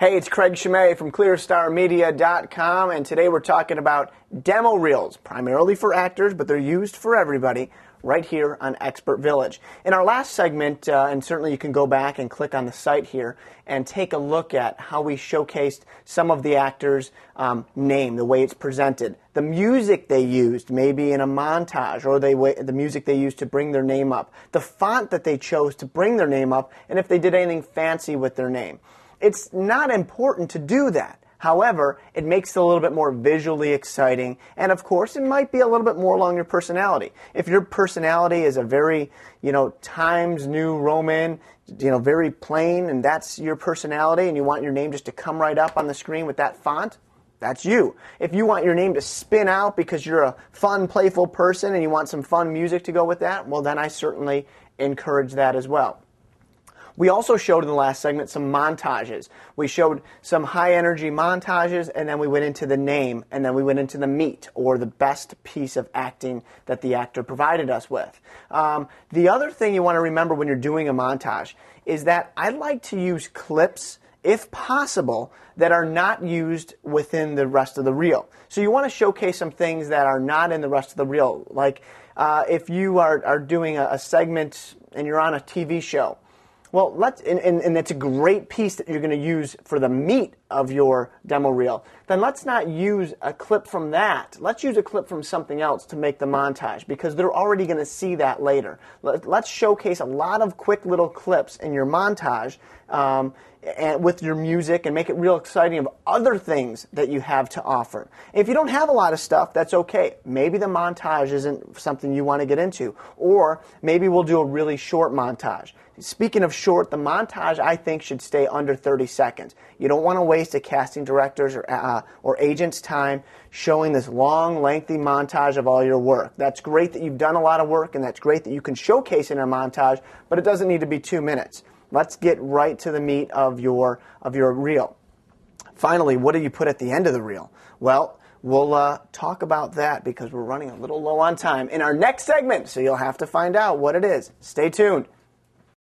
Hey, it's Craig Chemay from ClearStarMedia.com, and today we're talking about demo reels, primarily for actors, but they're used for everybody, right here on ExpertVillage. In our last segment, and certainly you can go back and click on the site here and take a look at how we showcased some of the actors' name, the way it's presented, the music they used, maybe in a montage, or the music they used to bring their name up, the font that they chose to bring their name up, and if they did anything fancy with their name. It's not important to do that. However, it makes it a little bit more visually exciting, and of course, it might be a little bit more along your personality. If your personality is a very, Times New Roman, very plain, and that's your personality, and you want your name just to come right up on the screen with that font, that's you. If you want your name to spin out because you're a fun, playful person and you want some fun music to go with that, well, then I certainly encourage that as well. We also showed in the last segment some montages. We showed some high-energy montages, and then we went into the name, and then we went into the meat, or the best piece of acting that the actor provided us with. The other thing you want to remember when you're doing a montage is that I like to use clips, if possible, that are not used within the rest of the reel. So you want to showcase some things that are not in the rest of the reel. Like if you are doing a segment and you're on a TV show, well, and it's a great piece that you're going to use for the meat of your demo reel. Then let's not use a clip from that. Let's use a clip from something else to make the montage, because they're already going to see that later. Let's showcase a lot of quick little clips in your montage and with your music, and make it real exciting of other things that you have to offer. If you don't have a lot of stuff, that's okay. Maybe the montage isn't something you want to get into, or maybe we'll do a really short montage. Speaking of short, the montage, I think, should stay under 30 seconds. You don't want to waste a casting director's or agent's time showing this long, lengthy montage of all your work. That's great that you've done a lot of work, and that's great that you can showcase in a montage, but it doesn't need to be 2 minutes. Let's get right to the meat of your reel. Finally, what do you put at the end of the reel? Well, we'll talk about that, because we're running a little low on time in our next segment, so you'll have to find out what it is. Stay tuned.